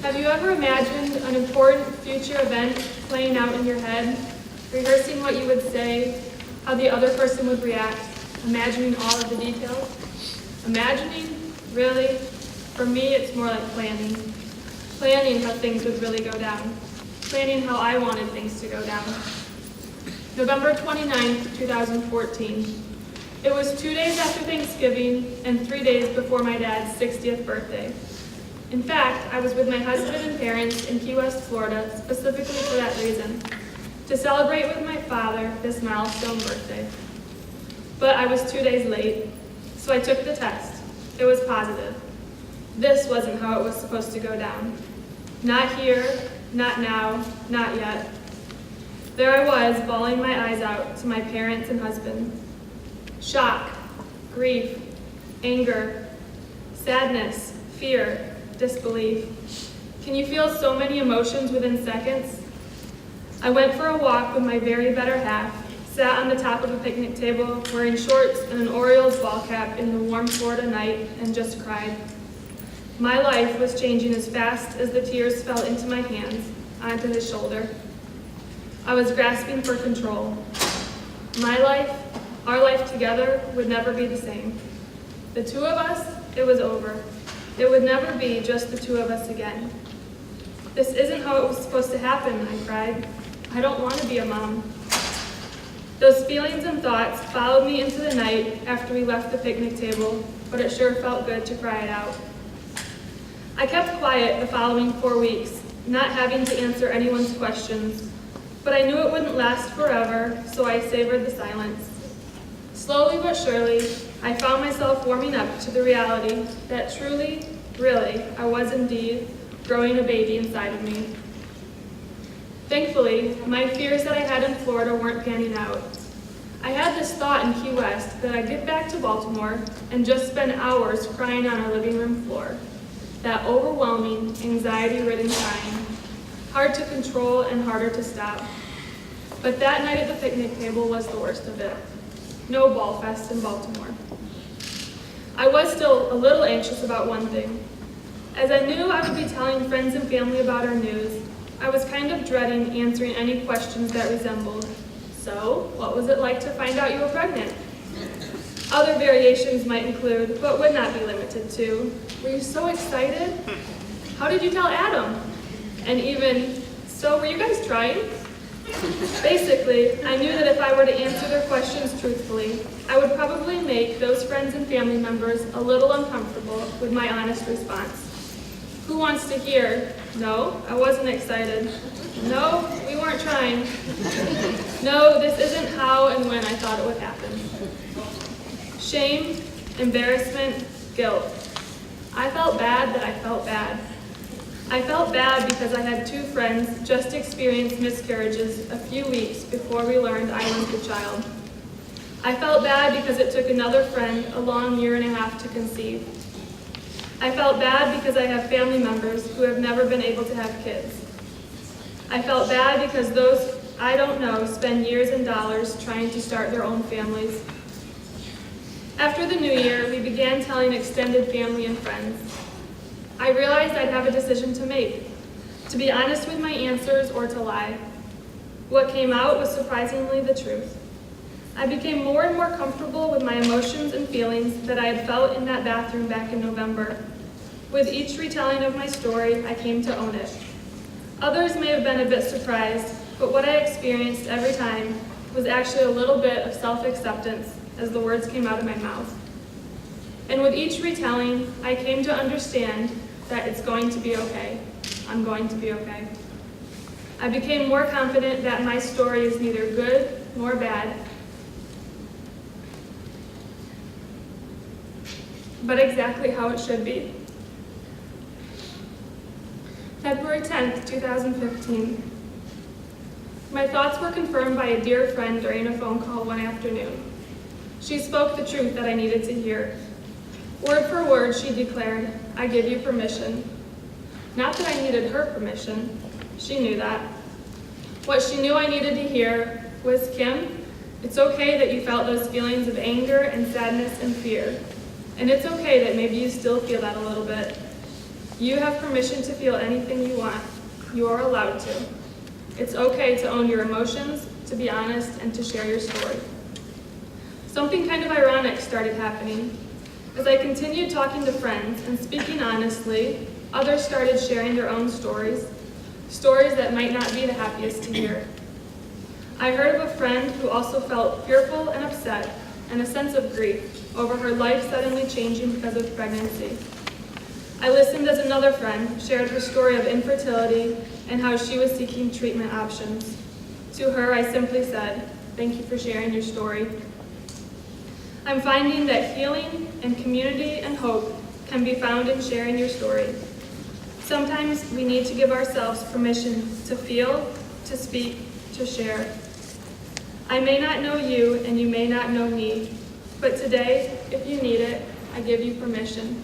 Have you ever imagined an important future event playing out in your head, rehearsing what you would say, how the other person would react, imagining all of the details? Imagining? Really? For me, it's more like planning. Planning how things would really go down. Planning how I wanted things to go down. November 29th, 2014. It was 2 days after Thanksgiving and 3 days before my dad's 60th birthday. In fact, I was with my husband and parents in Key West, Florida, specifically for that reason, to celebrate with my father this milestone birthday. But I was 2 days late, so I took the test. It was positive. This wasn't how it was supposed to go down. Not here, not now, not yet. There I was, bawling my eyes out to my parents and husband. Shock, grief, anger, sadness, fear, disbelief. Can you feel so many emotions within seconds? I went for a walk with my very better half, sat on the top of a picnic table, wearing shorts and an Orioles ball cap in the warm Florida night, and just cried. My life was changing as fast as the tears fell into my hands, onto his shoulder. I was grasping for control. My life, our life together, would never be the same. The two of us, it was over. It would never be just the two of us again. This isn't how it was supposed to happen, I cried. I don't want to be a mom. Those feelings and thoughts followed me into the night after we left the picnic table, but it sure felt good to cry it out. I kept quiet the following 4 weeks, not having to answer anyone's questions, but I knew it wouldn't last forever, so I savored the silence. Slowly but surely, I found myself warming up to the reality that truly, really, I was indeed growing a baby inside of me. Thankfully, my fears that I had in Florida weren't panning out. I had this thought in Key West that I'd get back to Baltimore and just spend hours crying on our living room floor. That overwhelming, anxiety-ridden crying, hard to control and harder to stop. But that night at the picnic table was the worst of it. No ball fest in Baltimore. I was still a little anxious about one thing. As I knew I would be telling friends and family about our news, I was kind of dreading answering any questions that resembled, "So, what was it like to find out you were pregnant?" Other variations might include, but would not be limited to, "Were you so excited? How did you tell Adam?" And even, "So, were you guys trying?" Basically, I knew that if I were to answer their questions truthfully, I would probably make those friends and family members a little uncomfortable with my honest response. Who wants to hear, "No, I wasn't excited. No, we weren't trying. No, this isn't how and when I thought it would happen." Shame, embarrassment, guilt. I felt bad that I felt bad. I felt bad because I had two friends just experience miscarriages a few weeks before we learned I was the child. I felt bad because it took another friend a long 1.5 years to conceive. I felt bad because I have family members who have never been able to have kids. I felt bad because those I don't know spend years and dollars trying to start their own families. After the new year, we began telling extended family and friends. I realized I'd have a decision to make, to be honest with my answers or to lie. What came out was surprisingly the truth. I became more and more comfortable with my emotions and feelings that I had felt in that bathroom back in November. With each retelling of my story, I came to own it. Others may have been a bit surprised, but what I experienced every time was actually a little bit of self-acceptance as the words came out of my mouth. And with each retelling, I came to understand that it's going to be okay. I'm going to be okay. I became more confident that my story is neither good nor bad, but exactly how it should be. February 10th, 2015. My thoughts were confirmed by a dear friend during a phone call one afternoon. She spoke the truth that I needed to hear. Word for word, she declared, "I give you permission." Not that I needed her permission. She knew that. What she knew I needed to hear was, "Kim, it's okay that you felt those feelings of anger and sadness and fear. And it's okay that maybe you still feel that a little bit. You have permission to feel anything you want. You are allowed to. It's okay to own your emotions, to be honest, and to share your story. Something kind of ironic started happening. As I continued talking to friends and speaking honestly, others started sharing their own stories, stories that might not be the happiest to hear. I heard of a friend who also felt fearful and upset and a sense of grief over her life suddenly changing because of pregnancy. I listened as another friend shared her story of infertility and how she was seeking treatment options. To her, I simply said, "Thank you for sharing your story." I'm finding that healing and community and hope can be found in sharing your story. Sometimes we need to give ourselves permission to feel, to speak, to share. I may not know you and you may not know me, but today, if you need it, I give you permission.